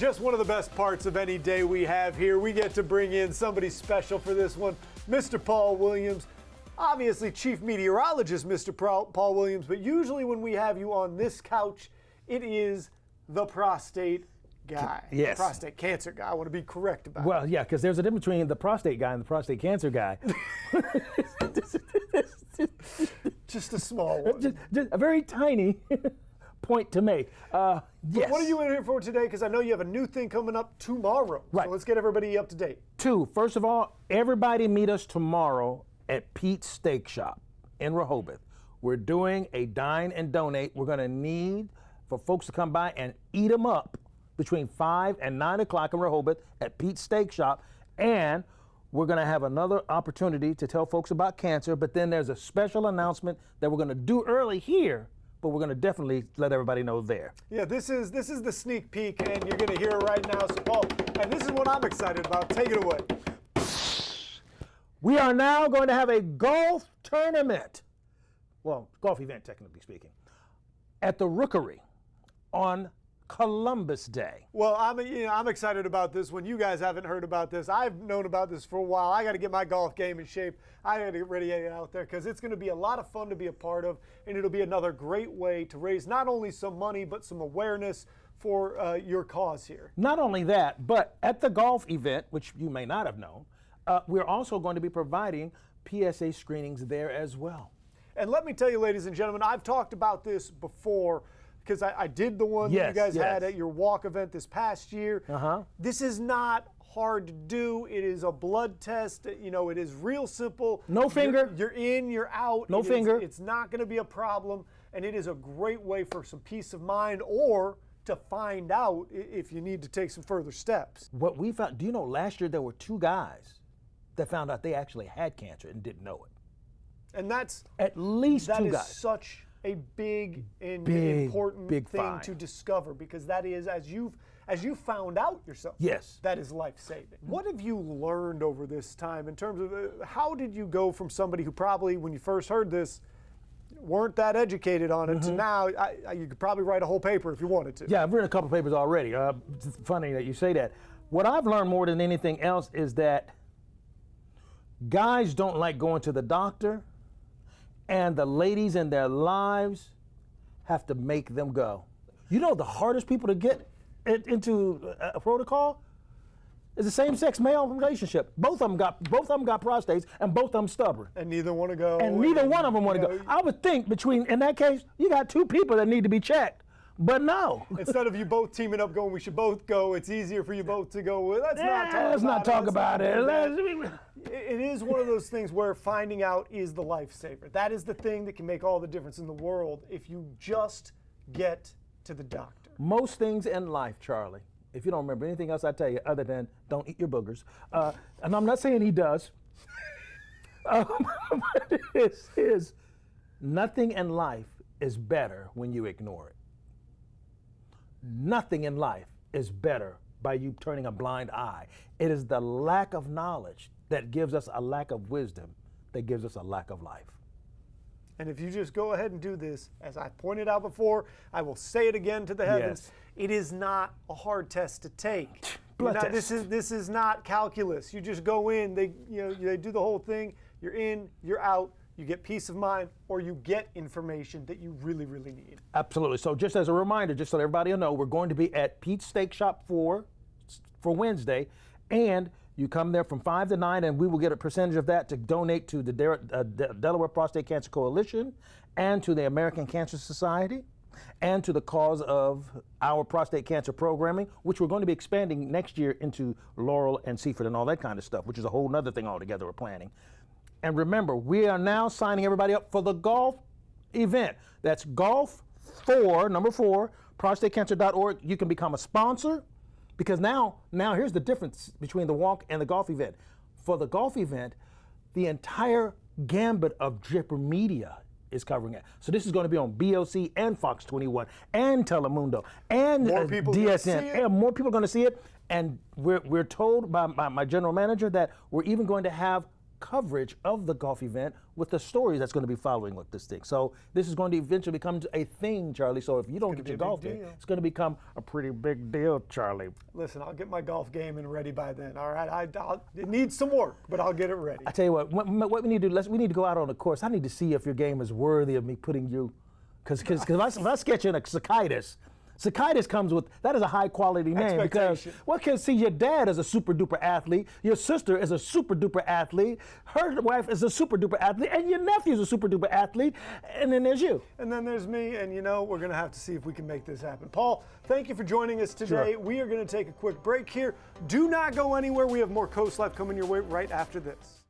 Just one of the best parts of any day we have here. We get to bring in somebody special for this one, Mr. Paul Williams. Obviously, chief meteorologist, Mr. Paul Williams, but usually when we have you on this couch, it is the prostate guy. Yes. The prostate cancer guy. I want to be correct about it. Well, yeah, because there's a difference between the prostate guy and the prostate cancer guy. Just a small one. just a very tiny point to make. Yes. What are you in here for today? Because I know you have a new thing coming up tomorrow. Right. So let's get everybody up to date. First of all, everybody meet us tomorrow at Pete's Steak Shop in Rehoboth. We're doing a dine and donate. We're going to need for folks to come by and eat them up between 5 and 9 o'clock in Rehoboth at Pete's Steak Shop. And we're going to have another opportunity to tell folks about cancer, but then there's a special announcement that we're going to do early here, but we're going to definitely let everybody know there. Yeah, this is the sneak peek, and you're going to hear it right now. So, Paul, and this is what I'm excited about. Take it away. We are now going to have a golf tournament, well, golf event, technically speaking, at the Rookery on Columbus Day. Well, I'm excited about this one. You guys haven't heard about this. I've known about this for a while. I got to get my golf game in shape. I got to get ready out there because it's going to be a lot of fun to be a part of, and it'll be another great way to raise not only some money but some awareness for your cause here. Not only that, but at the golf event, which you may not have known, we're also going to be providing PSA screenings there as well. And let me tell you, ladies and gentlemen, I've talked about this before because I did the one that you guys had at your walk event this past year. This is not hard to do. It is a blood test. You know, it is real simple. No finger. You're in, you're out. No finger. It's not going to be a problem, and it is a great way for some peace of mind or to find out if you need to take some further steps. What we found, do you know, last year there were 2 guys that found out they actually had cancer and didn't know it. And that's at least 2 guys. That is such a big and important thing find to discover, because that is, as you found out yourself, yes, that is life-saving. What have you learned over this time in terms of how did you go from somebody who probably, when you first heard this, weren't that educated on it to now you could probably write a whole paper if you wanted to? Yeah, I've written a couple papers already. It's funny that you say that. What I've learned more than anything else is that guys don't like going to the doctor, and the ladies in their lives have to make them go. You know, the hardest people to get into a protocol is the same-sex male relationship. Both of them got prostates, and both of them stubborn. And neither want to go. And neither one of them want to go. I would think in that case, you got 2 people that need to be checked. But no. Instead of you both teaming up going, we should both go, it's easier for you both to go, well, let's not talk about it. It is one of those things where finding out is the lifesaver. That is the thing that can make all the difference in the world if you just get to the doctor. Most things in life, Charlie, if you don't remember anything else I tell you other than don't eat your boogers, and I'm not saying he does, is nothing in life is better when you ignore it. Nothing in life is better by you turning a blind eye. It is the lack of knowledge that gives us a lack of wisdom that gives us a lack of life. And if you just go ahead and do this, as I pointed out before, I will say it again to the heavens, it is not a hard test to take. This is not calculus. You just go in, they do the whole thing, you're in, you're out, you get peace of mind, or you get information that you really, really need. Absolutely. So just as a reminder, just so everybody will know, we're going to be at Pete's Steak Shop for Wednesday, and you come there from 5 to 9, and we will get a percentage of that to donate to the Delaware Prostate Cancer Coalition and to the American Cancer Society and to the cause of our prostate cancer programming, which we're going to be expanding next year into Laurel and Seaford and all that kind of stuff, which is a whole nother thing altogether we're planning. And remember, we are now signing everybody up for the golf event. That's golf 4, number 4, prostatecancer.org. You can become a sponsor, because now here's the difference between the walk and the golf event. For the golf event, the entire gambit of Dripper Media is covering it. So this is going to be on BOC and Fox 21 and Telemundo and DSN. And more people are going to see it. And we're told by my general manager that we're even going to have coverage of the golf event with the stories that's going to be following with this thing. So this is going to eventually become a thing, Charlie. So if you don't get your golf in, it's going to become a pretty big deal, Charlie. Listen, I'll get my golf game and ready by then. All right, it needs some work, but I'll get it ready. I tell you what we need to do. We need to go out on the course. I need to see if your game is worthy of me putting you, because if I sketch in a Cicadas comes with, that is a high quality name because, see, your dad is a super duper athlete, your sister is a super duper athlete, her wife is a super duper athlete, and your nephew's a super duper athlete, and then there's you. And then there's me, and we're going to have to see if we can make this happen. Paul, thank you for joining us today. Sure. We are going to take a quick break here. Do not go anywhere. We have more Coast Life coming your way right after this.